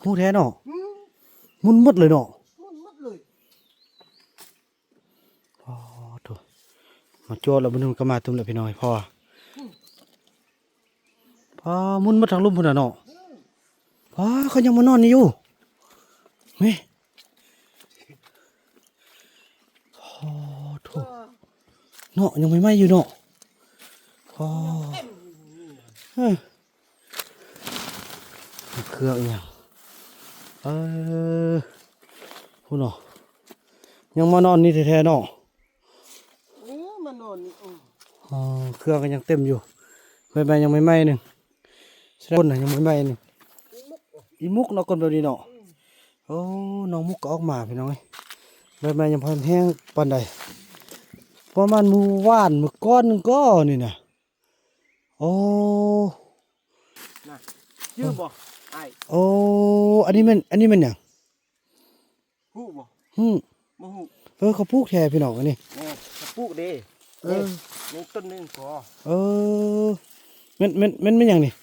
หูแท้เนาะมุนหมดเลยเนาะอ๋อโถมาจอดแล้วมันก็มาตุ้มแล้วพี่น้อยพอมุนมาทางลุ่มพุ่นน่ะเนาะพอเขายังมานอนนี่อยู่เฮ้ยโอ้โถเนาะยังไม่ไหม้อยู่เนาะพอเครื่องอย่างพูดเนาะยังมานอนนี่แท้ๆเนาะมานอนนี่เครื่องก็ยังเต็มอยู่ใบยังไม่ไหม้หนึ่งก้นยังไม่ไหม้หนึ่งอีมุกเนาะก้นแบบนี้เนาะโอ้น้องมุกก็ออกมาพี่น้องใบยังพอแห้งปานใดประมาณมือว่านมือก้อนนึงก็นี่นะโอ้ยืมบ่ไอ้โอ้อันนี้มันอย่างฮู้บ่บ่ฮู้เขาปลูกแท้พี่น้องอันนี้เขาปลูกเด้นี่ต้นนึงพอมันอย่างนี้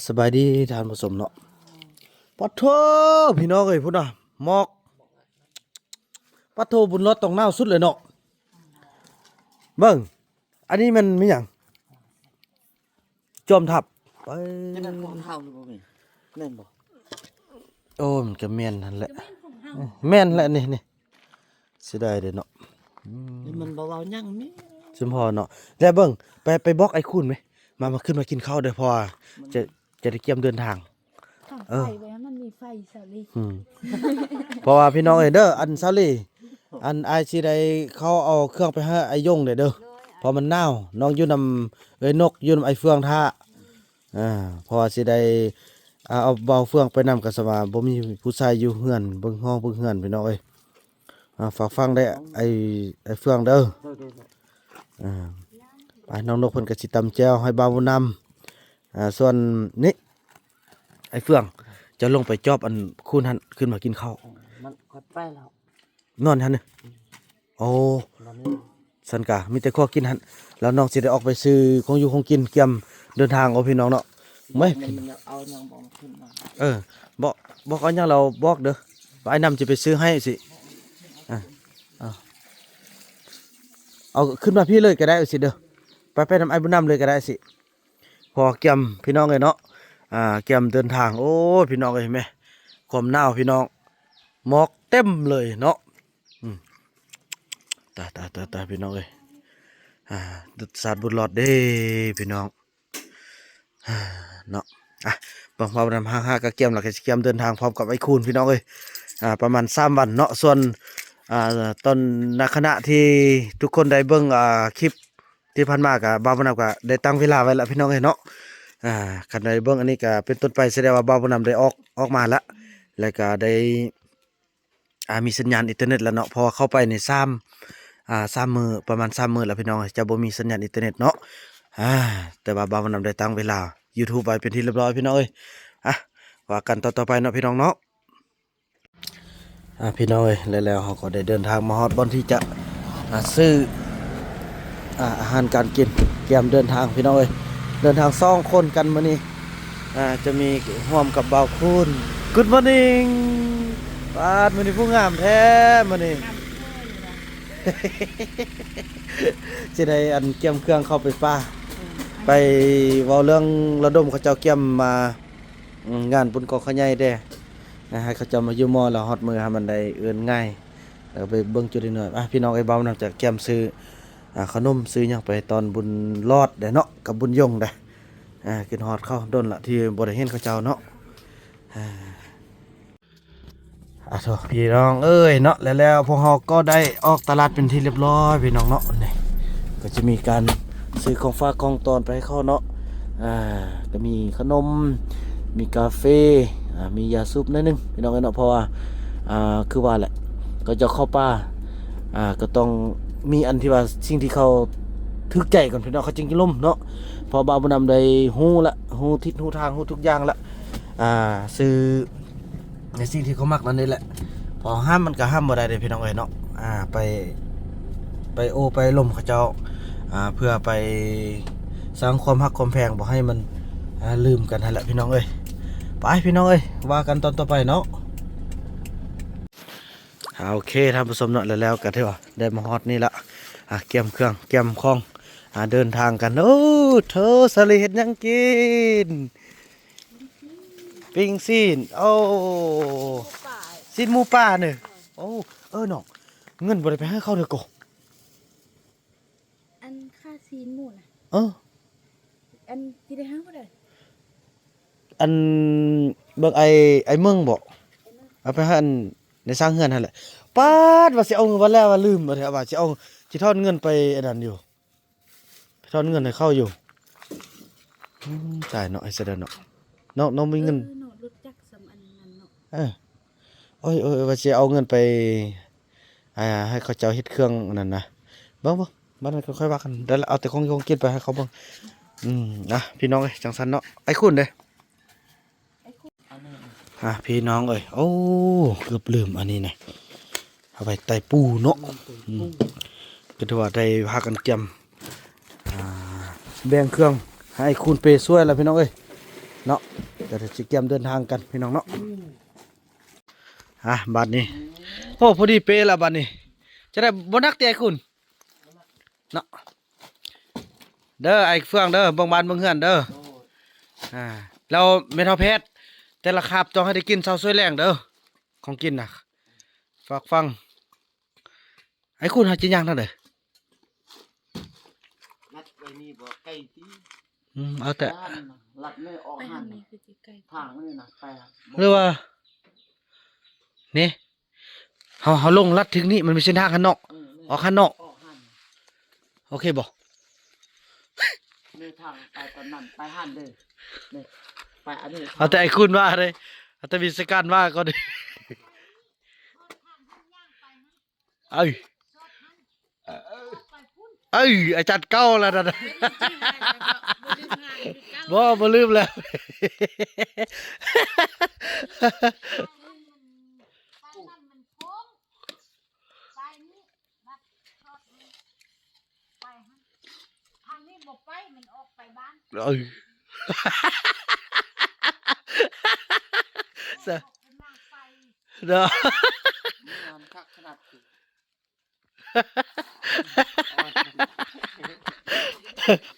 สบายดีทานผสมเนาะปะโถพี่น้องเอ้ยพุ่นน่ะหมอกปะโถบุญรอดตรงหน้าสุดเลยเนาะเบิ่งอันนี้มันมีหยังจอมทับไปนั่นของเฮาหรือบ่แม่แม่นบ่โอ้มันก็แม่นนั่นแหละแม่นแหละนี่เสียดายเด้เนาะนี่มันเบาๆยังนี่สมพอเนาะแล้วเบิ่งไปบล็อกไอ้คุณไหมมาขึ้นมากินข้าวเด้อพอจะได้เตรียมเดินทางไฟไว้มันมีไฟสาลีเพราะว่าพี่น้องเอ้ยเด้ออันซาลีอันไอสิได้เขาเอาเครื่องไปให้ไอ้ยงเด้อเพราะมันหนาวน้องอยู่นำนกอยู่นำไอ้เฟืองท่าเพราะว่าสิได้เอาเบาเฟืองไปนำกับสมาบ่มีผู้ชายอยู่เฮือนเบิ่งห้องเบิ่งเฮือนพี่น้องเอ้ยฝากฟังได้ไอ้เฟืองเด้อไปน้องนกเพิ่นก็สิตำแจ่วให้บ่าวบุญนำส่วนนี้ไอ้เฟืองจะลงไปจอบอันคุณหันขึ้นมากินข้าวมันก็ไปแล้วนอนหันนี่โอ้สันกะมีแต่ข้อกินหันแล้วน้องสิได้ออกไปซื้อของอยู่ของกินเกี่ยมเดินทางเอาพี่น้องเนาะไม่เอายังบ่ขึ้นมาบอกเอาอย่างเราบอกเด้อว่าไอ้นำจะไปซื้อให้สิเอาขึ้นมาพี่เลยก็ได้สิเด้อไปนำไอ้บุญนำเลยก็ได้สิพอเกี่ยมพี่น้องเลยเนาะเกี่ยมเดินทางโอ้พี่น้องเลยเห็นไหมความหนาวพี่น้องหมอกเต็มเลยเนาะตายพี่น้องเลยดุจสาดบุญหลอดเด้พี่น้องเนาะบังพอนำห้าก็เกี่ยมหลักเกี่ยมเดินทางพร้อมกับไอ้คูณพี่น้องเลยประมาณ3 วันเนาะส่วนตอนณขณะที่ทุกคนได้เบิ่งคลิปที่ผ่านมากับ่าวบุญนำก็ได้ตั้งเวลาไว้แล้วพี่น้องเลยเนาะคันได้เบิ่งอันนี้ก็เป็นต้นไปแสดงว่าบ่าวบุญนำได้ออกมาแล้วก็ได้มีสัญญาณอินเทอร์เน็ตแล้วเนาะพอเข้าไปใน3 มื้อประมาณ3 มื้อแล้วพี่น้องจะบ่มีสัญญาณอินเทอร์เน็ตเนาะแต่ว่าบ่าวบุญนำได้ตั้งเวลา YouTube ไว้เป็นที่เรียบร้อยพี่น้องเอ้ยว่ากันต่อไปเนาะพี่น้องเนาะพี่น้องเอ้ยแล้วเขาก็ได้เดินทางมาฮอดบ่อนที่จะซื้ออาหารการกินเตรียมเดินทางพี่น้องเอ้ยเดินทาง2 คนกันมื้อนี้จะมีร่วมกับบ่าวคูณ Good morning ปาดมื้อนี้ผู้งามแท้มื้อนี้ สิได้อันเกี่ยมเครื่องเข้าไปป่าไปเว้าเรื่องระดมเขาเจ้าเกี่ยมมางานบุญกองขะใหญ่แด้ให้เขาเจ้ามาอยู่มอแล้วฮอดมือให้มันได้เอื้อนง่ายแล้วไปเบิ่งจุดนิดหน่อยพี่น้องไอ้เบานำจากเกี่ยมซื้อขนมซื้อหยังไปตอนบุญรอดได้เนาะกับบุญยงได้กินฮอดเข้าดนละที่บ่ได้เห็นเขาเจ้าเนาะโทษพี่น้องเอ้ยเนาะแล้วพวกเราก็ได้ออกตลาดเป็นที่เรียบร้อยพี่น้องเนาะนี่ก็จะมีการซื้อของฝากของตอนไปให้เขาเนาะก็มีขนมมีกาแฟมียาสูบนิดนึงพี่น้องเนาะเพราะว่าคือว่าแหละก็จะเข้าป่าก็ต้องมีอันที่ว่าสิ่งที่เขาทึกใจก่อนพี่น้องเขาจึงจะล่มเนาะพอบ่าวบุญนำได้ฮู้ละฮู้ทิศฮู้ทางฮู้ทุกอย่างละซื้อในสิ่งที่เขามักนั่นนี่แหละ พอห้ามมันก็ห้ามบ่ได้เด้พี่น้องเอ้ยเนาะไปโอไปล่มเขาเจ้าเพื่อไปสร้างความฮักความแพงบ่ให้มันลืมกันนั่นแหละพี่น้องเอ้ยไปพี่น้องเอ้ยว่ากันตอนต่อไปเนาะโอเคท่านผู้ชมเนาะแล้วก็เถอะได้มาฮอดนี่ละเกียมเครื่องเกียมของเดินทางกันโอ้เธอสลิเฮ็ดหยังกินปิ้งซีนโอ้ซีนหมูป่าเนี่ยโอ้น้องเงินบ่ได้ไปให้เขาเด้อโก อันค่าซีนหมูน่ะ อันที่ได้ห้าบ่ได้ อันเบิ่งไอ้เมืองบ่เอาไปให้อันในสร้างเฮือนนั่นแหละปาดว่าสิเอาเงินวันแล้วว่าลืมบ่แท้ว่าสิเอาสิทอนเงินไปอันนั้นอยู่ทอนเงินให้เข้าอยู่จ่ายเนาะไอ้เสด็จเนาะน้องมีเงิน เนาะรถจักรสำอันนั้นเนาะ โอ้ยว่าสิเอาเงินไปให้เขาเจ้าเฮ็ดเครื่องอันนั้นนะเบิ่งบ้านนั้นค่อยว่ากันเดี๋ยวเอาแต่ของกินไปให้เขาเบิ่งพี่น้องเอ้ยจังซั่นเนาะไอ้คุณเด้พี่น้องเอ้ยโอ้เกือบลืมอันนี้นะเอาไปไต่ปูเนาะก็ถือว่าได้พากันเตรียมแบ่งเครื่องให้คุณเปช่วยแล้วพี่น้องเอ้ยเนาะเดี๋ยวสิเตรียมเดินทางกันพี่น้องเนาะบัดนี้โอ้พอดีเปแล้วบัดนี้จะได้บ่นักแต่ไอ้คุณเนาะเด้อไอ้เฟืองเด้อเบิ่งบ้านเบิ่งเฮือนเด้อเราเมทัลเพชรแต่ละคาบต้องให้ได้กินเช้าสวยแรงเด้อของกินน่ะฝากฟังไอ้คุณหาจินย่างนั่นเด้อ นัดไว้นี่บ่ใกล้ที่ เอาแต่ ลัดไม่ออก ไป หั ทาน งนี้คือสิใกล้ ทางนี่นะไป หรือว่านี่เฮาลงลัดถึงนี่มันเป็นเส้นทางข้างนอกออกข้างนอก ออกหัน โอเคบ่ ในทางไปตอนนั้นไปหันเด้อนี่ไปอันนี้ เอาแต่ไอ้คุณว่าเลยเอาแต่วิศการว่าก็ดิเอ้ยอาจารย์เก้าแล้วนะบ่ลืมแล้ว ทางนี้บ่ไปมันออกไปบ้าน เอ้ยเด้อ งานคักขนาดที่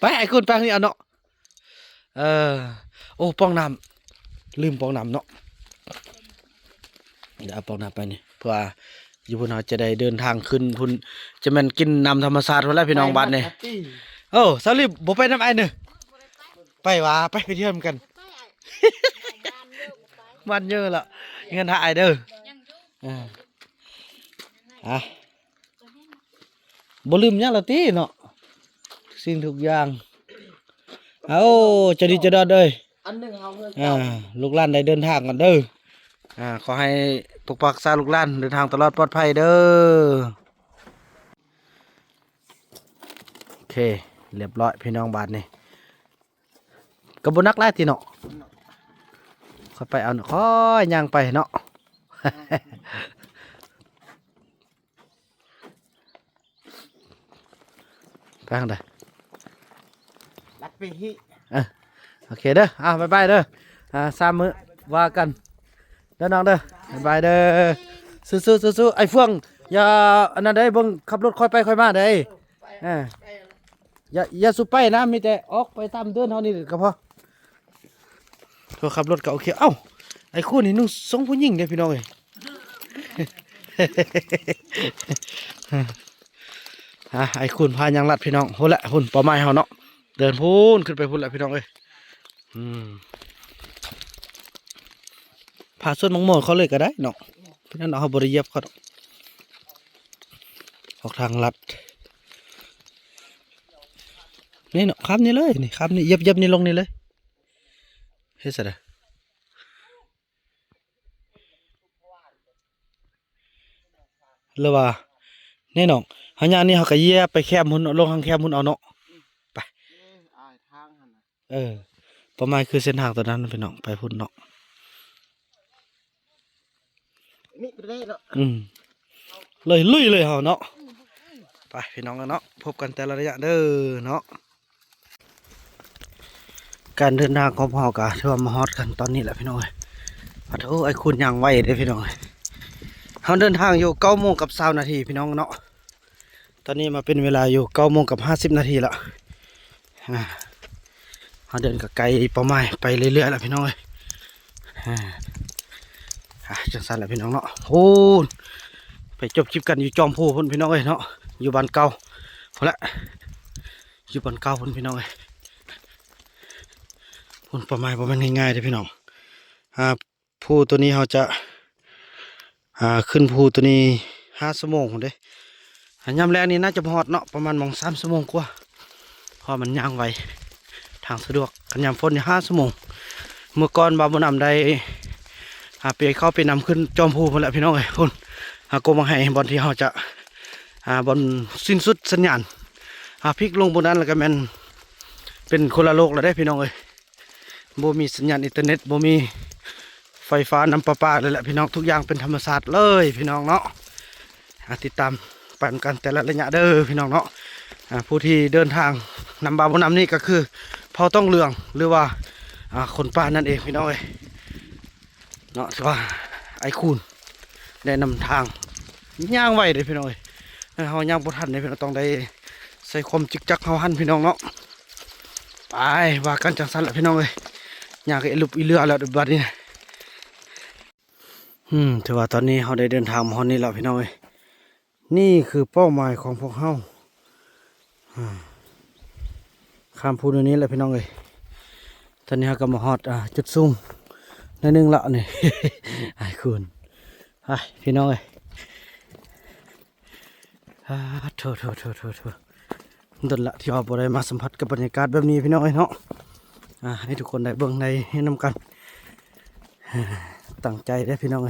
ไปไอ้คุณแป้งนี่เอาเนาะโอ้ป้องน้ำลืมป้องน้ำเนาะเดี๋ยวเอาป้องน้ำไปนี่เพื่ออยู่พุ่นเราจะได้เดินทางขึ้นพุ่นจะแม่นกินน้ำธรรมชาติพุ่นแล้วพี่น้องบ้านนี่โอ้สาลิบบ่ไปน้ำไอ้เนอะไปวะไปเที่ยวกันบ้านเยอะละเงินหาไอเด้อบ่ลืมหยังละติเนาะสิ่งทุกอย่างเอาจะดีจะดอดเด้ย อันหนึงเฮาเงินเก่า ลูกหลานได้เดินทางกันเด้อขอให้ปกปักษาลูกหลานเดินทางตลอดปลอดภัยเด้อโอเคเรียบร้อยพี่น้องบาทนี่กระบนักไล่ทีเนาะค่อยไปเอาค่อยย่างไปเนาะ ไปทางใด ลัดไปฮิ โอเคเด้อบ๊ายบายเด้อ3 มื้อว่ากันเด้อน้องเด้อบ๊ายบายเด้อสู้ๆไอ้เฟื่องอย่าอันนั้นเด้เบิ่งขับรถค่อยไปค่อยมาเด้อย่าสุไปนะมีแต่ออกไปตามเดินเท่านี้ก็พอตัวขับรถก็โอเคเอ้าไอ้คู่นี่นุ่งทรงผู้หญิงเด้อพี่น้องเอ้ย ไอ้คุณพายังลัดพี่น้องหุ่นละหุ่นปอไม้เฮาเนาะเดินพูนขึ้นไปพูนละพี่น้องเอ้ยพาส่วนมังโมดเขาเลยก็ได้เนาะเพราะนั้นเอาบริเยียบเขาออกทางลัดนี่เนาะข้ามนี่เลยนี่ข้ามนี่เย็บนี่ลงนี่เลยเฮ้ยสัตว์หรือว่าแน่นอนหางานนี่เขาก็เยียบไปแคบหุ่นลงทางแคบหุ่นเอาเนาะไป อายทางหั่นน่ะ ประมาณคือเส้นทางตัวนั้นพี่น้องไปพุ่นเนาะ นี่ไปได้เนาะ เลยลุยเลยเหรอเนาะไปพี่น้องกันเนาะพบกันแต่ละระยะเด้อเนาะการเดินทางของพ่อกะที่ว่ามาฮอดกันตอนนี้แหละพี่น้องโอ้โหไอ้คุณยังไหวเด้พี่น้องเราเดินทางอยู่9:20 นาทีพี่น้องเนาะตอนนี้มาเป็นเวลาอยู่9:50 นาทีละเราเดินกับไกลประมาณไปเรื่อยๆแล้วพี่น้องจังสันแหละพี่น้องเนาะโอ้ไปจบคลิปกันอยู่จอมพูพุ่นพี่น้องเนาะอยู่บ้านเก่าพอละอยู่บ้านเก่าพุ่นพี่น้องพุ่นประมาณง่ายๆเลยพี่น้องภูตัวนี้เขาจะขึ้นภูตัวนี้5 ชั่วโมงพุ่นเด้ยามแรกนี่น่าจะพอดเนาะประมาณ3 ชั่วโมงกว่าเพราะมันย่างไวทางสะดวกกันยามฝนนี่5 ชั่วโมงเมื่อก่อนบาบุญนำได้ไปเข้าไปนำขึ้นจอมภูพุ่นแหละพี่น้องพุ่นกมาให้บอลที่เขาจะบอลสิ้นสุดสัญญาณพลิกลงบนนั้นแล้วก็แมันเป็นคนละโลกแล้วได้พี่น้องบ่มีสัญญาณอินเทอร์เน็ตบ่มีไฟฟ้าน้ำประปาเลยแหละพี่น้องทุกอย่างเป็นธรรมศาสตร์เลยพี่น้องเนาะติดตามปั่นกันแต่ละระยะเด้อพี่น้องเนาะผู้ที่เดินทางนำบาบุญนำนี่ก็คือพอต้องเรืองหรือว่าคนป่านั่นเองพี่น้องเนาะถือว่าไอ้คูณได้นำทางย่างไวเลยพี่น้องเขาย่างบทันเลยพี่น้องต้องได้ใส่ความจิกจักเขาหันพี่น้องเนาะไปว่ากันจังสันแหละพี่น้องย่างก็ลุบอีเรือแล้วบัดนี้ถือว่าตอนนี้เขาได้เดินทางมาฮอนนี่แล้วพี่น้องนี่คือเป้าหมายของพวกเขาข้ามพูนนี้แหละพี่น้องตอนนี้เขาก็มาฮอดจุดซุ่มนั่นนึงละนี่ ไอ้คุณพี่น้องโถดนละที่เราบ่ได้มาสัมผัสกับบรรยากาศแบบนี้พี่น้องเนาะให้ทุกคนได้เบิ่งในให้นำกันตั้งใจได้พี่น้อง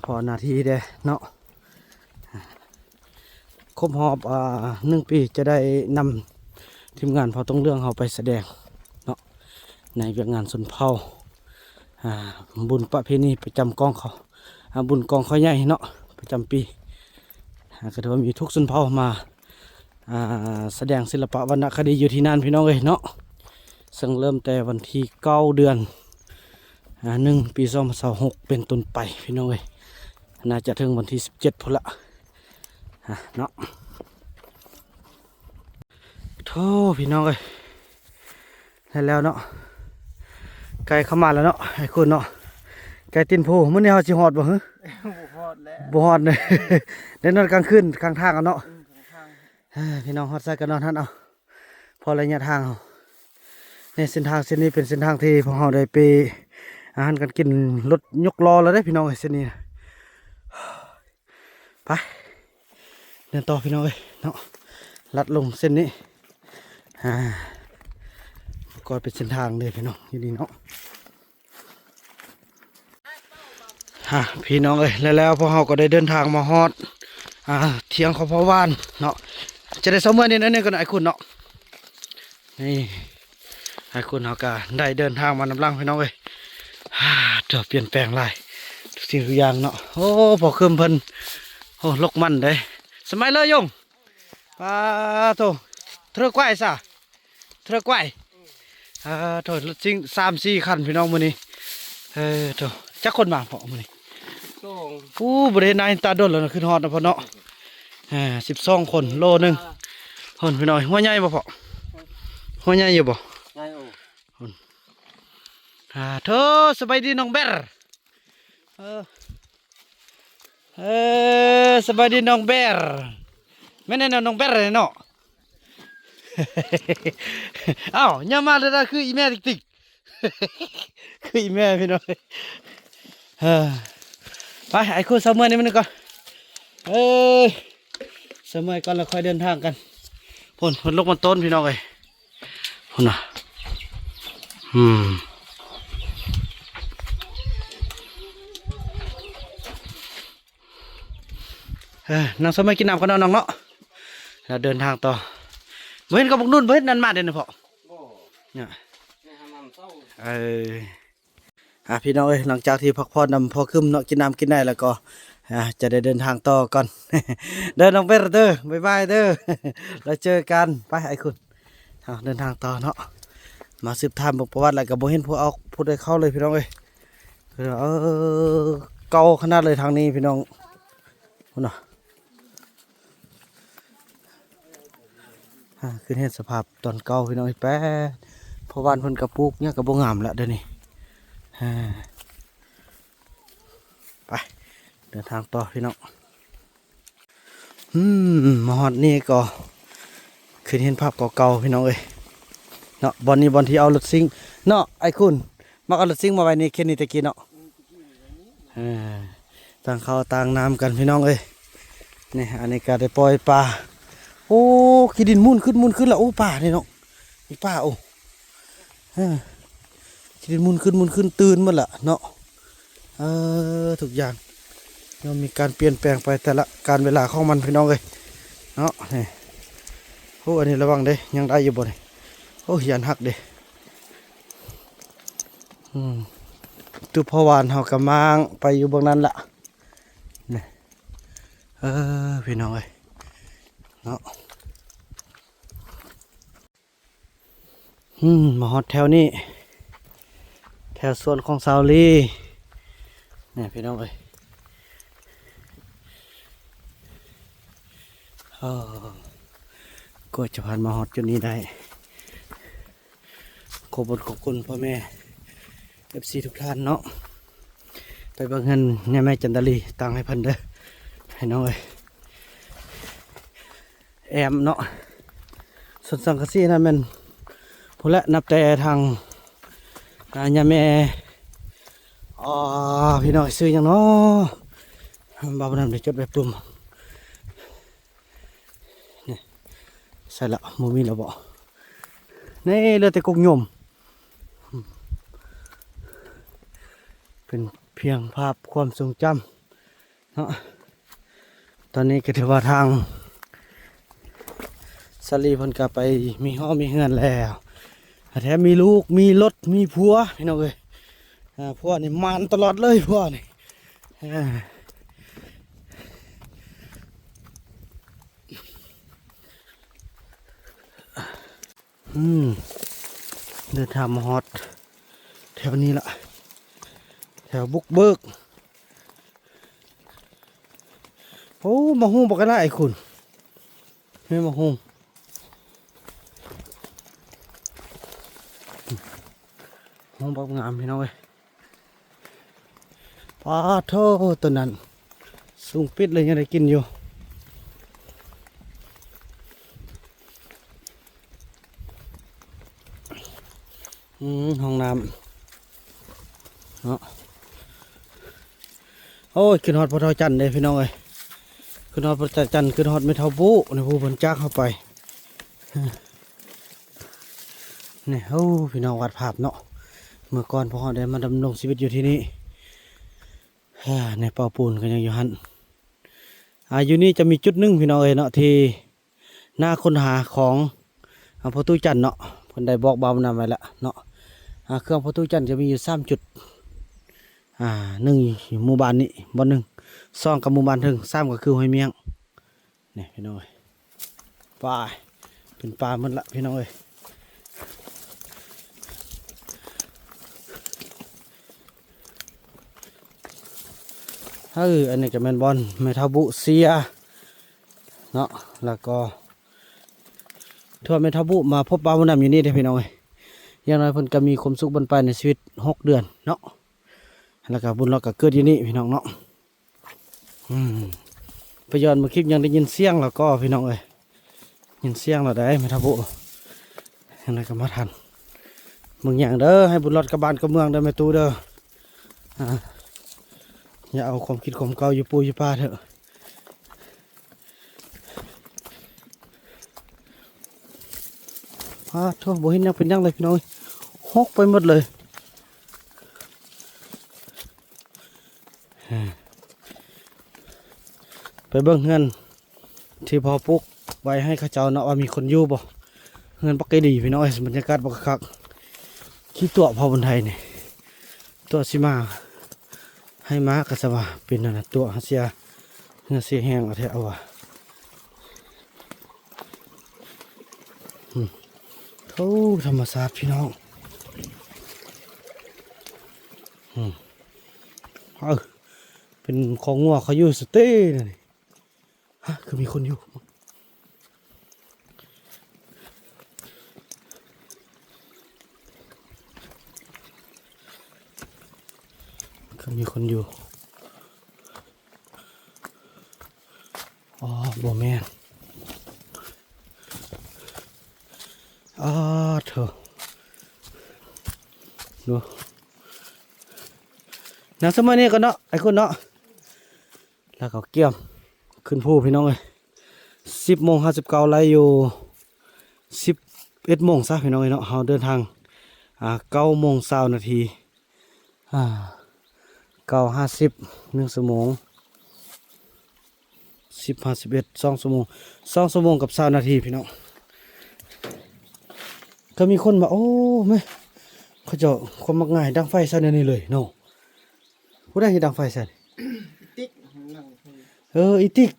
พอนาทีได้เนาะครบรอบ1 ปีจะได้นำทีมงานพอต้องเรื่องเขาไปแสดงเนาะในเวียกงานสุนเผาบุญประเพณีประจำกองเขาบุญกองเขาใหญ่เนาะประจำปีก็ถือว่ามีทุกสุนเผามาแสดงศิลปะวรรณคดีอยู่ที่นั่นพี่น้องเนาะซึ่งเริ่มแต่วันที่9 เดือน1 ปี2026เป็นต้นไปพี่น้องน่าจะถึงวันที่17พุ่นละเนาะโธ่พี่น้องแล้วเนาะไก่เข้ามาแล้วเนาะไอ้คุณเนาะไก่ตินโพมื้อนี้เฮาสิฮอดบ่ฮึบ่ฮอดเลย ได้นอนกลางคืนข้างทางกันเนาะพี่น้องฮอดใส่กันนอนท่านเอาพอระยะทางเอาในเส้นทางเส้นนี้เป็นเส้นทางที่พวกเราได้ไปอาหารกันกินรถยกล้อแล้วได้พี่น้องเส้นนี้ไปเดินต่อพี่น้องเนาะลัดลงเส้นนี้ก็เป็นเส้นทางเลยพี่น้องอยู่ดีเนาะพี่น้องแล้วพวกเราก็ได้เดินทางมาฮอดเที่ยงของพ่อว่านเนาะจะได้สมมตินี่นั่นกันไอ้คุณเนาะนี่ไอ้คุณเขาก็ได้เดินทางมานำลังพี่น้องเดี๋ยวเปลี่ยนแปลงหลายทุกสิ่งทุกอย่างเนาะโอ้พอคืมเพิ่นโอ้ลกมันได้สมัยเลยยงปาโตเธอกล้วยซะเธอกล้วยโตจริง3-4 คันพี่น้องมื้อนี้โตจักคนมาพอมื้อนี้บริเวณนายตาดนแล้วนะขึ้นฮอดนะพ่อเนาะ12 คนโลนึงคนพี่น้อยหัวใหญ่บ่พอหัวใหญ่อยู่บ่เธอสบายดีน้องเบรสบายดีน้องเบรไม่แน่น้องเบรเนาะ อ้าวย่ามาเลยนะคืออีแม่ติ๊กๆ คืออีแม่พี่น้อยไปไอ้คู่เสมอนี่มันก่อนเสมอก่อนแล้วค่อยเดินทางกันพ่นลกมันต้นพี่น้องพ่นน่ะนางสมัยกินน้ำกันน้องเนาะแล้วเดินทางต่อเห็นกับพวกนุ่นเห็นนั่นมาเด่นนะพ่อเนี่ย พี่น้องเอ้ยหลังจากที่พักผ่อนนำพอคึมเนาะกินน้ำกินได้แล้วก็จะได้เดินทางต่อก่อน เดินน้องเป็ดเด้อบ๊ายบายเด้อ แล้วเจอกันไปไอ้คุณเดินทางต่อเนาะมาสืบถามประวัติแล้วก็บ่เห็นผู้เอาผู้ใดเข้าเลยพี่น้องเอ้ยเก่าขนาดเลยทางนี้พี่น้องพุ่นน่ะคือเห็นสภาพตอนเก่าพี่น้องแป๊ดเพราะวานเพิ่นกระปุกเนี่ยก็บ่งามแล้วเดี๋ยวนี้ไปเดินทางต่อพี่น้องมาฮอดนี่ก็คือเห็นภาพเก่าๆพี่น้องเอ้ยเนาะบอลนี้บอลที่เอารถซิ่งเนาะไอ้คุณมาเอารถซิ่งมาไว้นี่แค่นี้ตะกี้เนาะต่างเขาต่างน้ำกันพี่น้องเอ้ยนี่อันนี้ก็ได้ปล่อยปลาโอ้ขี้ดินมุ่นขึ้นแล้วโอ้ป่านี่เนาะอีป่าโอ้ขี้ดินมุ่นขึ้นตื่นหมดละเนาะทุกอย่างเรามีการเปลี่ยนแปลงไปแต่ละการเวลาของมันพี่น้องเอ้ยเนาะนี่โอ้อันนี้ระวังเด้ยังได้อยู่บ่นี่โอ้ยันหักเด้ตุพวานเฮากำมางไปอยู่เบื้องนั้นละนี่พี่น้องเอ้ยเนาะมาฮอดแถวนี้แถวส่วนของซาวลีนี่พี่น้องเอ้ยก็จะผ่านมาฮอดจุดนี้ได้ขอบคุณพ่อแม่ FC ทุกท่านเนาะไปเบิ่งเงินเนี่ยแม่จันตลีตังให้เพิ่นเด้อให้น้องเอ้ยแอมเนาะส่วนสังกะสีนั่นแม่นผู้ละนับแต่ทางเนี่ยแม่พี่น้องซื้อหยังเนาะบ่าวนั้นได้จดไว้ปุ่มนี่ใส่ละบ่มีแล้วบ่นี่เหลือแต่กุกยมเป็นเพียงภาพความทรงจำเนาะตอนนี้ก็ถือว่าทางสลีเพิ่นก็ไปมีห้องมีเฮือนแล้วแถมมีลูกมีรถมีผัวพี่น้องเอ้ยผัวนี่มานตลอดเลยผัวนี่เดินทางมาฮอดแถวนี้ละแถวบุกเบิกโอ้มาหุ้มบอกกันได้ไอ้คุณไม่มาหุ้มบอกงามพี่น้องเอ้ยปลาโทตัวนั้นสูงปิดเลยยังได้กินอยู่ห้องน้ำเนาะโอ้ยขึ้นฮอดพระเท่าจันทร์เลยพี่น้องเอ้ยขึ้นฮอดพระเท่าจันทร์ขึ้นฮอดไม่เท่าบุในผู้บรรจักเข้าไปนี่โอ้พี่น้องวัดภาพเนาะเมื่อก่อนพ่อได้มาดำรงชีวิตอยู่ที่นี่ในเป่าปูนก็ยังอยู่หันอยู่นี่จะมีจุดหนึ่งพี่น้องเอ้ยเนาะที่หน้าค้นหาของพระตู้จันทร์เนาะคนได้บอกบ่าวนำไว้แล้วเนาะเครื่องพระตู้จันทร์จะมีอยู่3 จุด1หมู่บ้านนี้บ่1 2กับหมู่บ้านถึง3ก็คือห้วยเมียงนี่พี่น้องเอ้ยป่าเป็นป่าหมดละพี่น้องเอ้ยอันนี้ก็แมนบอลเมทัลบุเซียเนาะแล้วก็ทั่วเมทัลบุมาพบบ่าวน้ำอยู่นี่ได้พี่น้องเอ้ยอย่างน้อยเพิ่นก็มีความสุขบนไปในชีวิต6 เดือนเนาะแล้วก็บุญเราก็เกิดอยู่นี่พี่น้องเนาะไปย้อนมาคลิปยังได้ยินเสียงแล้วก็พี่น้องเอ้ยยินเสียงแล้วได้เมทัลบุอย่างไรก็มาทันมึงอย่างเด้อให้บุญรอดกับบ้านกับเมืองเด้อแม่ตู้เด้ออย่าเอาความคิดความเก่าอยู่ปูอยู่ป่าเถอะโทษบ่เห็นยังเป็นยังเลยพี่น้องฮอกไปหมดเลยไปเบิ่งเงินที่พอปลุกไว้ให้ข้าเจ้าเนาะว่ามีคนอยู่บ่เงินปักไก่ดีพี่น้องบรรยากาศบักคักขี้ตัวพอบนไทยนี่ ตัวสิมาให้ม้าก็สว่าเป็นนั่นน่ะตัวเสียเนื้อเสียแห้งเอาแท้เอาว่ะโอ้ธรรมชาติพี่น้องเป็นของงัวเขาอยู่สเต้นี่นฮะคือมีคนอยู่คือมีคนอยู่อ๋อบ่แม่นอ๋อเถอะดูน้ำสมัยนี้ก็เนาะไอ้คนเนาะแล้วก็เกี่ยมขึ้นภูพี่น้องเลย10:59ไล่อยู่11 โมงซะพี่น้องเลยเนาะเราเดินทาง9:20 นาที9:50 1 ชั่วโมง10:51 2 ชั่วโมง2 ชั่วโมงกับ20 นาทีพี่น้องก็มีคนมาโอ้ไม่เขาเจะความมักง่ายดังไฟซะในนี้เลยเนาะผู้ใดที่ดังไฟซะ ติ๊กนั่ง อีติ๊ก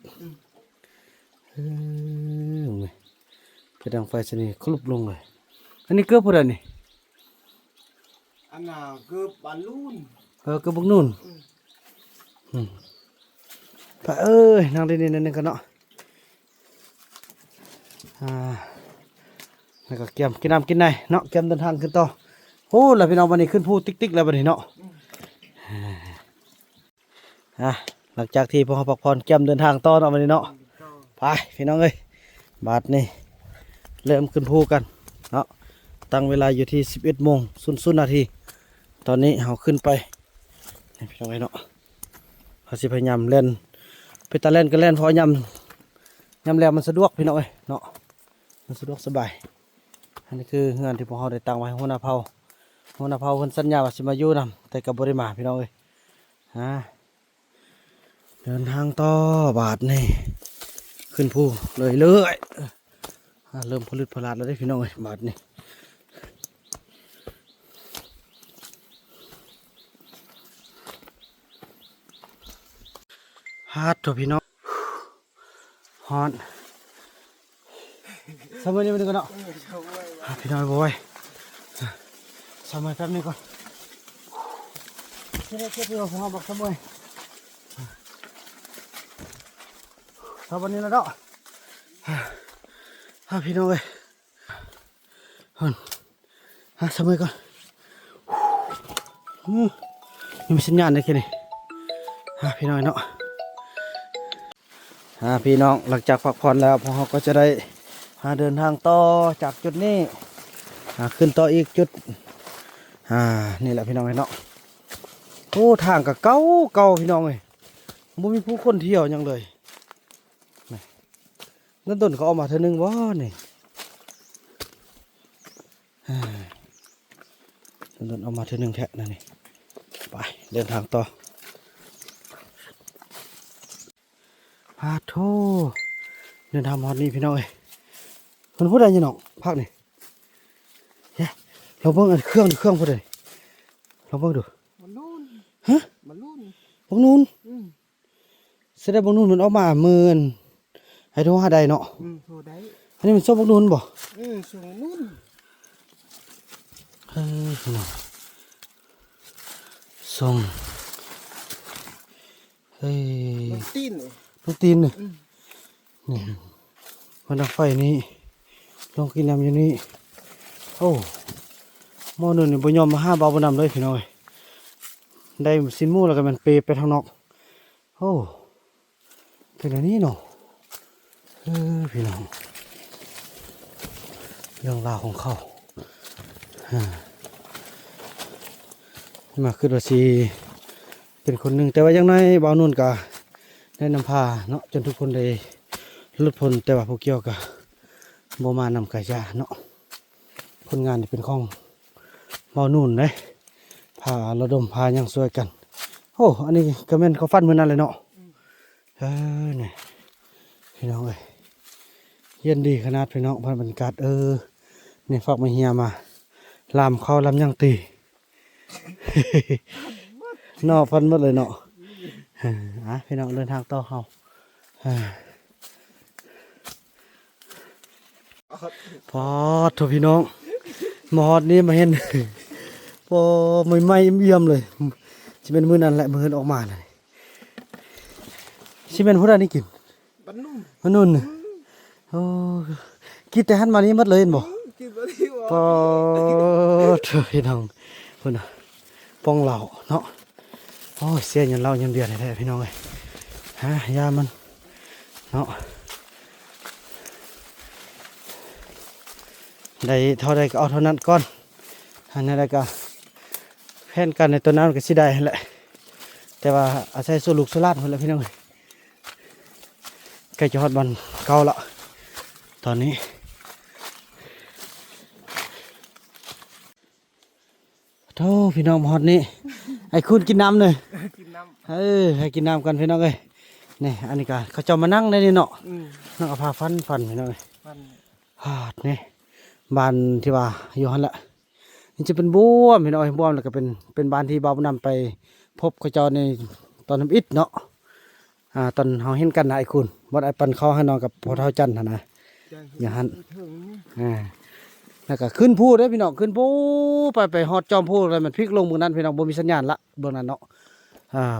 ไปดังไฟซะนี่คลุบลงเลยอันนี้เกือบผู้ใดนี่ อันน่ะเกือบบอลลูน เกือบบุกนู่นพระเอ้ยนั่งได้นี่นั่นกันเนาะแล้วก็เกี่ยมกินน้ำกินในเนาะเกี่ยมเดินทางขึ้นต่อโอ้แล้วพี่น้องวันนี้ขึ้นภูติ๊กๆแล้ววันนี้เนาะหลังจากที่พวกเราพักผ่อนเกี่ยมเดินทางต่อเนาะวันนี้เนาะไปพี่น้องเอ้ยบาทนี่เริ่มขึ้นภูกันเนาะตั้งเวลาอยู่ที่11:00 นาทีตอนนี้เราขึ้นไปนี่พี่น้องเอ้ยเนาะเขาสิพยายามเล่นไปตะเล่นก็เล่นเพอยำแล้วมันสะดวกพี่น้องเอ้ยเนาะมันสะดวกสบายอันนี้คือเงื่อนที่พวกเราได้ตั้งไว้หัวหน้าเผาคนสัญญาว่าสิมาอยู่นำแต่กับบริมาพี่น้องเอ้ยเดินทางต่อบาทนี่ขึ้นภูเรื่อยเริ่มผลิตผลาดแล้วได้พี่น้องเอ้ยบาทนี่ฮาร์ดตัวพี่น้องฮอนสมัยนี้มันก็เนาะพี่น้องบอยสมัยแป๊บนึงก่อนเชื่อพี่ว่าผมเอาบอกสมัยสวัสดีแล้วเนาะพี่น้องเอ้ยสมัยก่อนนี่มีสัญญาณได้แค่นี้พี่น้องเนาะพี่น้องหลังจากพักผ่อนแล้วพวกเราก็จะได้เดินทางต่อจากจุดนี้ขึ้นต่ออีกจุดนี่แหละพี่น้องเนาะโอ้ทางกับเก่าพี่น้องเลยไม่มีผู้คนเที่ยวยังเลยนั่นต้นเขาเอามาเท่านึงวะนี่นั่นต้นเอามาเท่านึงแท้นั่นนี่ไปเดินทางต่อโธ่เดินทางมานี่พี่น้องเอ้ยมันพูดอะไรยังน้องภาคนี่เราเบิ่งอันเครื่องพูดอะไรเราเบิ่งดู บอลลูน ฮะ บอลลูน บางนูนแสดงบางนูนมันออกมาหมื่นให้โทรหาใดเนาะโทรได้ อันนี้มันส้มบางนูนบ่ส่งนู่นส่งตีนลูกตีนนี่มันดักไฟนี้ลองกินน้ำอยู่นี่โอ้หม้อนึ่งนี่บ่ยอมมาห้าเบาบ่นำเลยพี่น้อยได้สินหมูแล้วก็มันเปไปทางนอกโอ้เป็นอันนี้เนาะพี่น้องเรื่องราวของเขามาคือว่าสิเป็นคนหนึ่งแต่ว่ายังไงบ่าวนุ่นก็ได้นำพาเนาะจนทุกคนได้หลุดพ้นแต่ว่าพวกเกี่ยวกับบ่มานำกายาเนาะผลงานนี่เป็นของบ่าวนุ่นเลยพาระดมพายังช่วยกันโอ้อันนี้ก็แม่นเขาฟันเหมือนนั่นเลยเนาะนี่พี่น้องเอ้ยเย็นดีขนาดพี่น้องพันบรรยากาศนี่ฝากมาเฮียมาลามเข้าลำยังตี เนาะพันหมดเลยเนาะพี่น้องเดินทางต่อเฮาพอโทพี่น้องมาฮอดนี้มาเห็นพอใหม่ๆเยี่ยมๆเลยสิเป็นมื้อนั้นแหละมื้อออกมาเลยสิเป็นผู้ใดนี่กิน บ้านนุ่ม มันนุ่นโอ้กินแต่หันมานี้หมดเลยเห็นบ่ กินบ่ได้บ่ พอโทพี่น้องพุ่นน่ะปองเหล่าเนาะโอ้ยเสียยันเหล้ายันเบียร์แท้ๆพี่น้องเอ้ยยามันเนาะได้เท่าใดก็เอาเท่านั้นก่อนอันนั้นแล้วก็แผนกันในตัวนั้นก็สิได้หั่นแหละแต่ว่าอาศัยส่วนลูกส่วนหลานพุ่นแหละพี่น้องเอ้ยใกล้จะฮอดวันเก่าละตอนนี้โธ่พี่น้องมาฮอดนี้ไอ้คุณกินน้ำเลย กินน้ ให้กินน้ำกันพี่น้องเอ้ยนี่อันนี้ก็เขาเจ้ามานั่งได้นี่เนาะ ำ นั่งเอาผ้าฟันพี่น้องเอ้ย มัน ฮาดนี่บ้านที่ว่าอยู่หั่นละนี่จะเป็นบ้วมพี่น้องเอ้ยบ้วมแล้วก็เป็นบ้านที่บ่าวนำไปพบเขาเจ้าในตอนน้ำอิฐเนาะตอนเฮาเห็นกันนะไอ้คุณบ่ได้ปันข้าวให้น้องกับพ่อเฒ่าจันทร์หั่นนะอย่างหั่น ถึง แล้วก็ขึ้นภูได้อพี่น้องขึ้นภูไปฮอดจอมภูอะไรมันพลิกลงเบื้องนั้นพี่น้องบ่มีสัญญาณละเบื้องนั้นเนาะ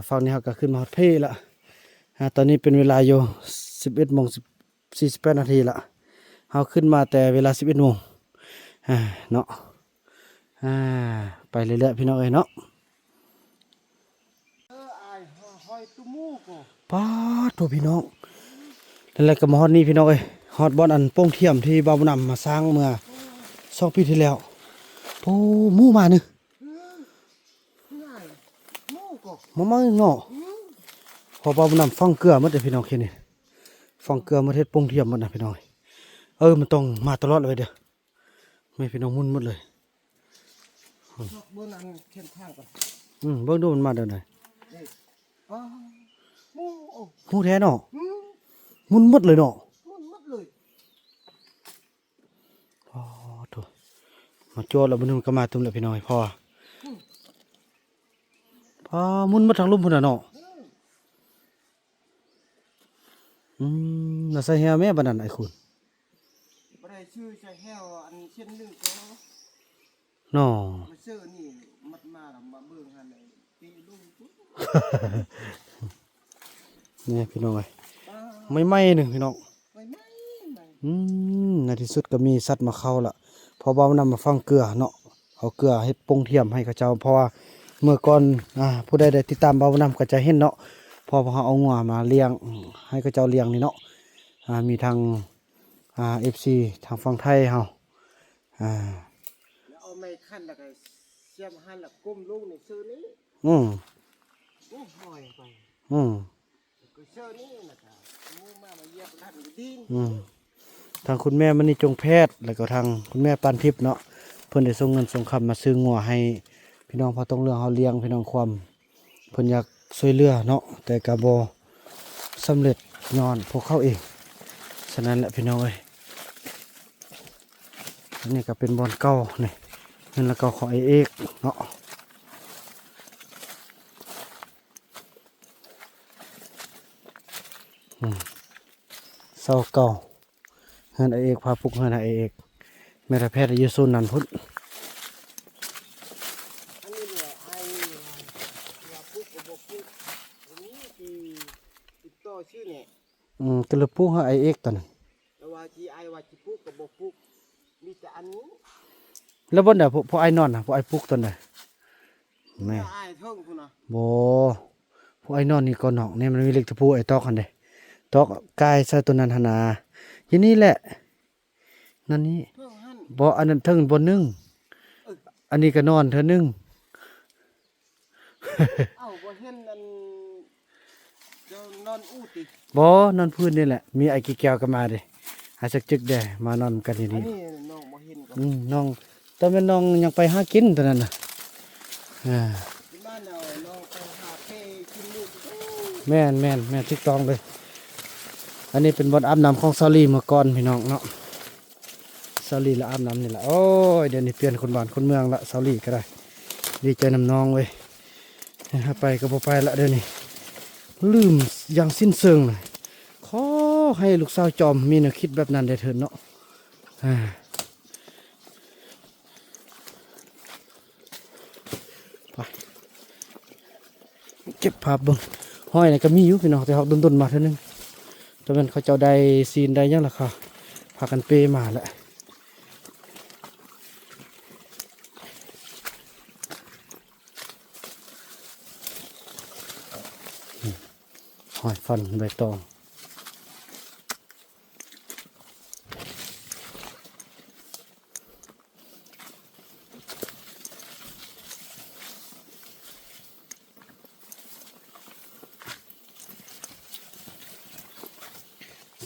ฝั่งนี้เขาก็ขึ้นมาฮอดเพละตอนนี้เป็นเวลาอยู่11:48 นาทีละเขาขึ้นมาแต่เวลา11 โมงเนาะไปเรื่อยๆพี่น้องเอ้ยเนาะ อายหอยตุ้มูก ป๊าดโถพี่น้องแล้วก็มาฮอดนี่พี่น้องเอ้ยฮอดบ่อนอันโป่งเทียมที่บ่าวนำมาสร้างเมื่อ2 ปีที่แล้วโอ้หมู่มานึ ง่ายมูก มาเนาะพอบ่าวนำฟังเกลือหมดเลยพี่น้องแค่นี้ฟังเกลือมาเฮ็ดโป่งเทียมหมดนะพี่น้องมันต้องมาตลอดเลยเด้อไม่พี่น้องมุ่นหมดเลย บนนั้นเข้มข้างก่อน เบิ่งดูมันมาเด้อหน่อย อ๋อมูโอ้ หมู่แท้เนาะมุ่นหมดเลยเนาะ มันหมดเลย อ๋อโถมาโจดแล้วมันก็มาตุ้มแล้วพี่น้องพอมุ่นหมดทางลุ่มพุ่นน่ะเนาะน่าใส่แฮแม่บัดนั้นไอ้คุณ บ่ได้ชื่อใช้แห้วอันเช่นนึงก็ เนาะ มาเชื่อนี่มัดมาแล้วมาเบิ่งหั่นเลยตีลุงปุ๊บ นี่พี่น้องเอ้ยไม่หนึ่งพี่น้อง ไม่ ในที่สุดก็มีสัตว์มาเข้าละพอเบานำมาฟังเกลือเนาะเอาเกลือให้ปรุงเทียมให้เขาเจ้าเพราะว่าเมื่อก่อนผู้ใดได้ติดตามเบานำก็จะเห็นเนาะพอเขาเอางัวมาเลี้ยงให้เขาเจ้าเลี้ยงนี่เนาะมีทางFC ทางฝั่งไทยเฮาแล้วเอาไม้คั่นแล้วก็เสียมหั่นแล้วก้มลงนี่ซื้อนี้ อืม โอ้หอยไป อืม ก็เชื่อนี่นะครับมูมาเหยียบลั่นดิน ทางคุณแม่มณีจงแพทย์แล้วก็ทางคุณแม่ปานทิพย์เนาะเพิ่นได้ส่งเงินส่งคำมาซื้องัวให้พี่น้องพอต้องเรื่องเฮาเลี้ยงพี่น้องความเพิ่นอยากช่วยเหลือเนาะแต่ก็บ่สำเร็จย้อนพวกเขาเองฉะนั้นแหละพี่น้องเอ้ยอันนี้ก็เป็นบอนเก่านี่เงินละเก่าของไอเอกเนาะเสาเก่าเงินไอเอกพาปุกเงินไอเอกแม่แพทย์อายุสูนนันพุทธ อันนี้เนี่ยไอ้ว่าปุ๊กก็บอกปุ๊กอันนี้ที่ติดต่อชื่อเนี่ย กระปุกให้ไอเอกตอนนั้น แต่ว่าที่ไอ้ว่าที่ปุ๊กก็บอกปุ๊กมีแต่อันนี้ แล้วบนเดี๋ยวพวกไอ้นอนนะพวกไอ้ปุกตอนไหนแม่ ไอ้เทิงพุ่นน่ะ โบพวกไอ้นอนนี่ก็หนอกนี่มันมีเล็กตะพูไอ้ตอกกันเด้ตอกกายใส่ตัวนั้นหนนายี่นี่แหละนั่นนี่ เทิงหั่น บ่อันนั้นเทิงบนนึ่งอันนี้ก็นอนเธอนึ่ง เอ้าบ่เห็นอันเจ้านอนอู้ติ บ่นอนพื้นนี่แหละมีไอ้กี่แก้วก็มาเด้หาสักจึกเด้มานอนกันที่ อัน นี่ นี้น้องบ่เห็นก็ น้องตอนเป็นน้องยังไปหากินตอนนั้นน่ะ ที่บ้านเอาน้องไปหาเป้กินลูกโอ้ แม่นทิกตองเลยอันนี้เป็นบอนอาบน้ำของซาลีเมื่อก่อนพี่น้องเนาะซาลีละอาบน้ำนี่แหละโอ้ยเดี๋ยวนี้เปลี่ยนคนบ้านคนเมืองละซาลีก็ได้ ดีใจนำน้องเว้ยถ้าไปก็บ่ไปละเดี๋ยวนี้ลืมอย่างสิ้นเชิงเลยขอให้ลูกสาวจอมมีแนวคิดแบบนั้นได้เถิดเนาะไปเก็บภาพเบิ่งห้อยนี่ก็มีอยู่พี่น้องแต่เขาดนๆมาเท่านึงแต่มันเขาเจ้าได้ซีนได้ยังล่ะค่ะพากันเปมาแหละห้อยฟันใบตอง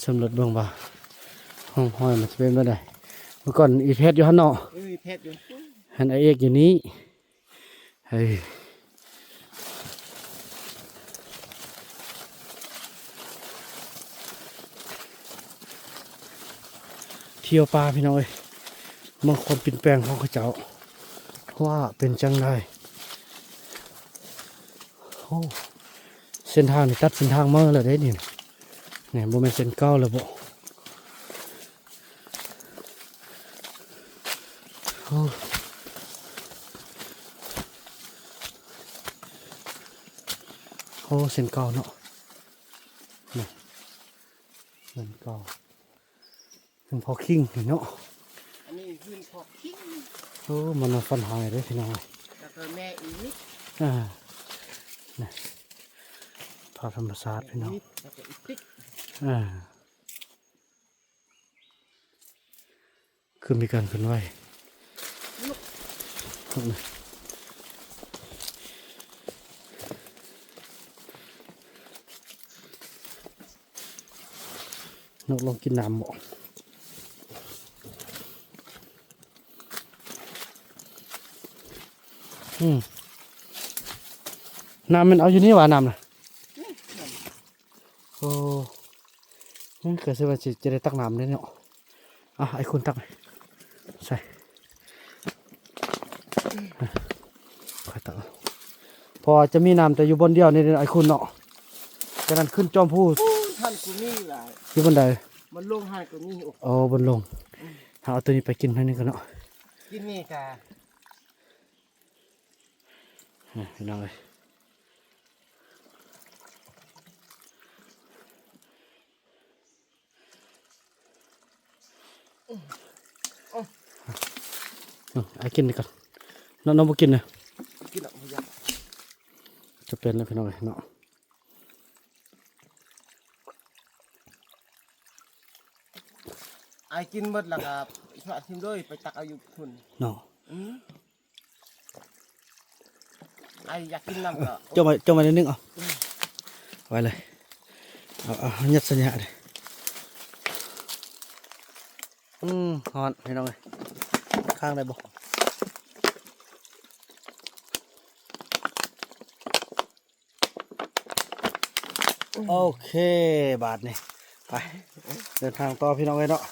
สำรวจเบิ่งว่าห้องห้อยมันจะเป็นแบบใดเมื่อก่อนอีเพชรอยู่หันเนาะ เพชรอยู่ หันไอเอกอยู่นี้เฮ้ยเที่ยวปลาพี่น้องเอ้ยบางคนปิ่นแปลงของเขาเจ้าว่าเป็นจังไดโอ้เส้นทางนี่ตัดเส้นทางมาแล้วได้นี่เนี่ยบ่แม่นเส้นเก่าแล้วบ่โอ้โอ้เส้นเก่าเนาะนี่เส้นเก่าเป็นพอคิงนี่เนาะ อันนี้ขึ้นพอคิ้ง โอ้มันเอาฟันหายเลยพี่น้อง แล้วก็แม่อีนิด นี่ภาพธรรมศาสตร์พี่น้อง แล้วก็อีติ๊ก คือมีการเคลื่อนไหวนกลองกินน้ำบ่น้ำมันเอาอยู่นี่หว่าน้ำนะโอ้เกิดสิว่าจะได้ตักน้ำได้เนาะไอ้คุณตักใส่ค่อยตักพอจะมีน้ำแต่อยู่บนเดียวนี่ไอ้คุณเนาะจากนั้นขึ้นจอมพูด ท่านกูนี่หลาย อยู่บนใด มันลงให้กูนี่โอ้ โอ้บนลงเอาตัวนี้ไปกินให้นี่กันเนาะ กินนี่กะ พี่น้องเลยไอ้กินดีก่อนน้องบ่กินนะ กินออกมาอยาก จะเป็นแล้วพี่น้องเลยเนาะ ไอ้กินหมดแล้วก็สวัสดิ์ด้วยไปตักเอาอยู่คุณ เนาะ ไอ้อยากกินน้ำก็ จ้ามานิดนึงไว้เลยเอายัดสัญญาเลยฮอนพี่น้องเลยข้างได้บ่โอเคบาทนี่ไปเดินทางต่อพี่น้องเลยเนาะ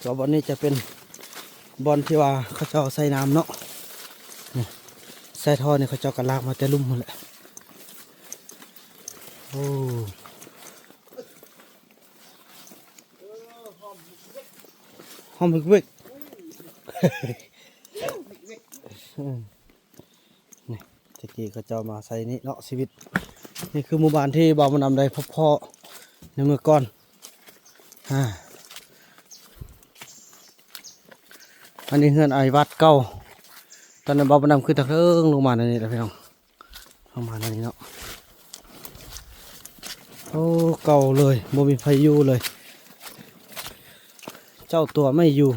ก็บอลนี้จะเป็นบอลที่ว่าเขาเจ้าใส่น้ำเนาะนี่ใส่ท่อนี่เขาเจ้ากันลากมาแต่ลุ่มหมดแหละโอ้หอมเวกนี่ตะกี้เขาเจ้ามาใส่นี่เนาะชีวิตนี่คือหมู่บ้านที่บ่าวมันนำได้พบพ่อในเมื่อก่อนอันนี้เฮือนไอวัดเก่าตอนนั้นบ่าวมันนำคือตะเคิงลงมาในนี้แหละพี่น้องลงมาในนี้เนาะโอ้เก่าเลยบ่มีพายุเลยเจ้าตัวไม่อยู่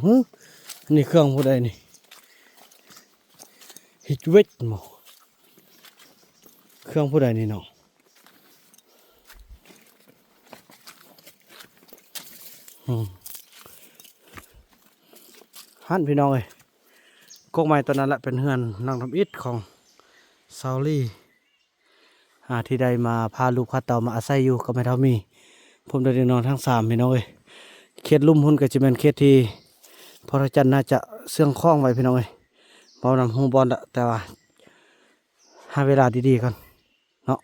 อันนี้เครื่องผู้ใดนี่ฮิตเวทหมอเครื่องผู้ใดนี่เนาะฮั่นพี่น้องเอ้ยกกไม้ตอนนั้นแหละเป็นเฮือนนางทำอิฐของซาวลี่ที่ใดมาพาลูกพาเต่ามาอาศัยอยู่ก็ไม่เท่ามีผมได้นอนทั้งสามพี่น้องเอ้ยเขตลุ่มหุ่นก็จะเป็นเขตที่ พอเราจันน่าจะเสื่องคล้องไว้พี่น้องเอ้ยบอลนำหูบอลละแต่ว่าหาเวลาดีๆก่อนเนาะ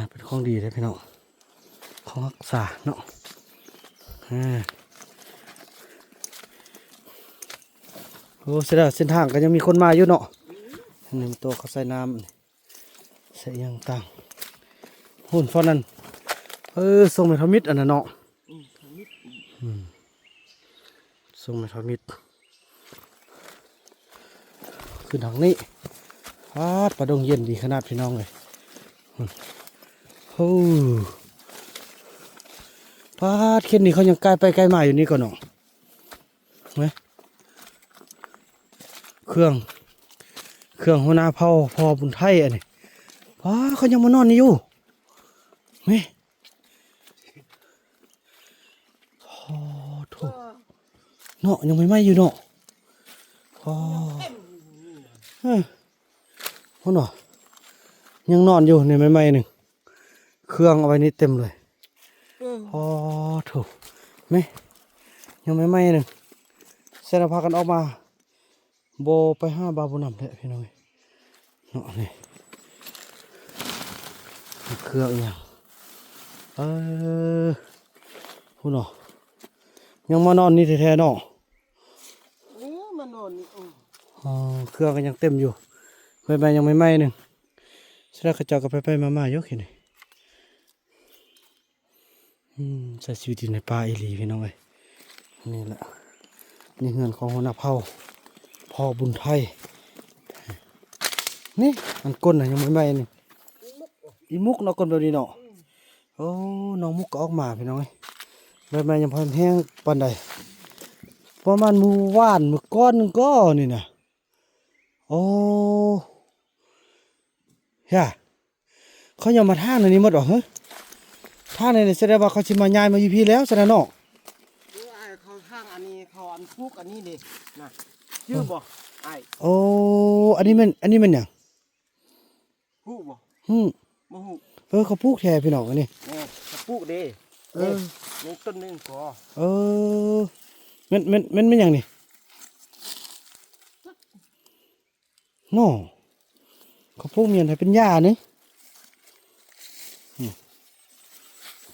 เป็นของดีเลยพี่น้องของรักษาเนาะโอ้เส้นทางก็ยังมีคนมาอยู่เนาะหนึ่งตัวเขาใส่น้ำใส่ยังต่างหุ่นฟอนนั้นทรงเมทัลมิดอันนั้นเนาะทรงเมทัลมิดขึ้นทางนี้ปลาดงเย็นดีขนาดพี่น้องเลยโอ้เข็นนี่เขายังไกลไปไกลมาอยู่นี่ก่อนเนาะไหมเครื่องหัวหน้าเผ่าพอบุญไทยอันนี้เขายังมานอนนี่อยู่ไหมถูกเนาะยังไม่ไหม้อยู่เนาะเขาเนาะยังนอนอยู่ในไม่ไหม้หนึ่งเครื่องเอาไว้นี่เต็มเลยถูกไหมยังไม่ไหม้หนึ่งเสร็จแล้วพากันออกมาโบไป5 บาบุนำเลยพี่น้องเนาะนี่เครื่องอย่างพูดเนาะยังมานอนนี่แท้ๆเนาะมานอนนี่เครื่องก็ยังเต็มอยู่ไปยังไม่ไหม้หนึ่งเสร็จแล้วเขาเจ้าก็ไปมาๆยกเห็นไหมใช้ชีวิตอยู่ในป่าอีหลีพี่น้องเอ้ยนี่แหละนี่เงินของหัวหน้าเผ่าพ่อบุญไทยนี่อันก้นน่ะยังไม่ไหม้นี่อีมุกเนาะก้นแบบนี้เนาะโอ้น้องมุกก็ออกมาพี่น้องเอ้ยใบยังพอแห้งปานใดประมาณมือว่านมือก้อนนึงก็นี่นะโอ้ย่าเขายังมาท่าในนี้หมดหรอฮะท่าในนี้แสดงว่าเขาชิมาย้ายมาอยู่พี่แล้วแสดงเนาะเขาข้างอันนี้เขาอันฟุกอันนี้เด็นะชื่อบ่ไอโอ้อันนี้มันอย่างฮู้บ่บ่ฮู้เขาปลูกแทพี่น้องอันนี้เขาปลูกเด้นี่ต้นนึงพอมันอย่างนี้เนาะเขาปลูกเมียนให้เป็นหญ้านี่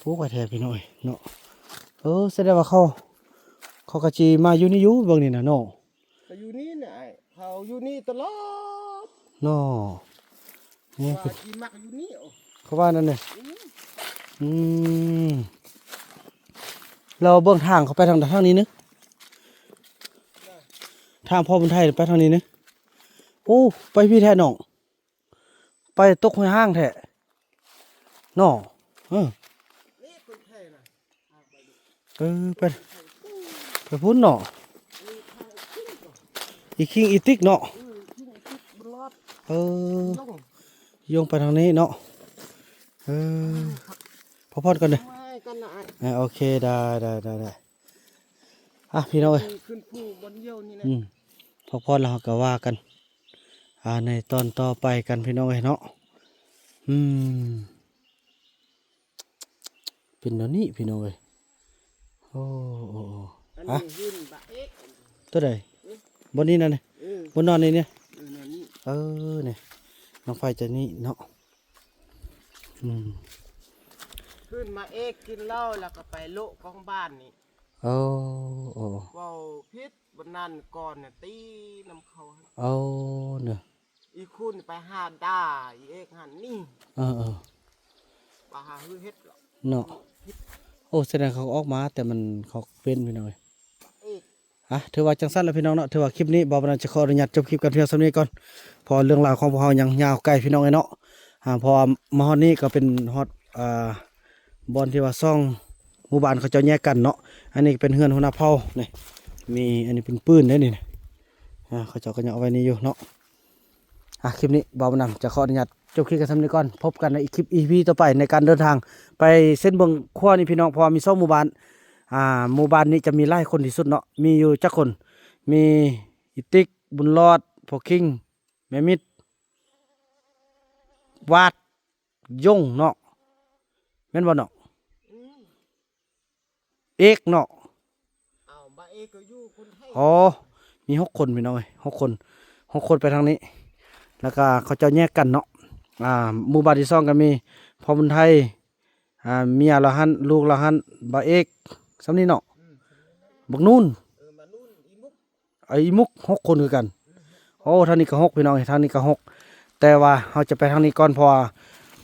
ปลูกไว้แทพี่น้องเนาะแสดงว่าเขากะจีมาอยู่นี่อยู่เบิ่งนี่นะเนาะเขาอยู่นี่น่ะเขาอยู่นี่ตลอดเนาะนี่คือที่มักอยู่นี่เขาว่านั่นเนี่ยเราเบิ่งทางเขาไปทางนี้นึกทางพ่อบุญไทยไปทางนี้นึกโอ้ไปพี่แท้น้องไปตกห้วยห้างแท้น้องนี่คนไทยนะไปพุ่นเนาะอีคิงอีติ๊กเนาะโยงไปทางนี้เนาะพอพอดกันเลยโอเคได้พี่น้องขึ้นผู้บนเยี่ยวนี่นะพอพอดเราก็ว่ากันในตอนต่อไปกันพี่น้องเนาะเป็นตัวนี้พี่น้องโอ้ตัวใดบนนี้นั่นนี่บนนอนนี่เนี่ยเนี่ยน้องไฟจะนี่เนาะขึ้นมากินเหล้าแล้วก็ไปโละกองบ้านนี่ว้าวพิษบนนั้นก่อนเนี่ยตีน้ำเขาเนี่ยอีคุณไปหาด่าหันนี่ไปหาเฮ็ดเนาะแสดงเขาออกมาแต่มันเขาเป็นพี่น้องถือว่าจังสั้นแล้วพี่น้องเนาะถือว่าคลิปนี้บอบันจะขออนุญาตจบคลิปกันเพียงเท่านี้ก่อนพอเรื่องราวของพวกเรายังยาวไกลพี่น้องเนาะพอมาฮอดนี้ก็เป็นฮอดบอลที่ว่าซ่องหมู่บ้านเขาจะแยกกันเนาะอันนี้เป็นเฮือนหัวหน้าเผ่านี่มีอันนี้เป็นปืนได้นี่เขาจะก็ยังเอาไว้นี่อยู่เนาะคลิปนี้บอบันจะขออนุญาตจบคลิปกันเท่านี้ก่อนพบกันในคลิป EP ต่อไปในการเดินทางไปเส้นเบืองขั้วนี่พี่น้องพอมีซ่องหมู่บ้านหมู่บ้านนี้จะมีไล่คนที่สุดเนาะมีอยู่จักคนมีอิติกบุญรอดพอคิงแม่มิดวาดยงเนาะแม่นบ่เนาะเอกเนาะบาเอ อกก็อยู่คนไทย อ๋อมี6 คนพี่น้องเอ้ย6 คนไปทางนี้ แล้วก็เขาเจ้าแยกกันเนาะหมู่บ้านที่2ก็มีพ่อบุญไทยเมียละหันลูกละหันบ่าวเอกสำนี้เนาะบักนู่น มานู่นอีมุก ไอ้มุก6 คนคือกันโอ้ทางนี้ก็6พี่น้องเอ้ยทางนี้ก็6แต่ว่าเฮาจะไปทางนี้ก่อนเพราะว่า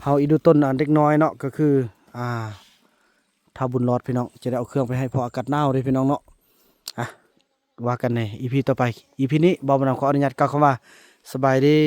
เฮาอีดูต้นอันเด็กน้อยเนาะก็คือถ้าบุญรอดพี่น้องจะได้เอาเครื่องไปให้พออากาศหนาวเด้พี่น้องเนาะว่ากันใน EP ต่อไป EP นี้บ่าวบ่นำขออนุญาตกล่าวคำว่าสบายดี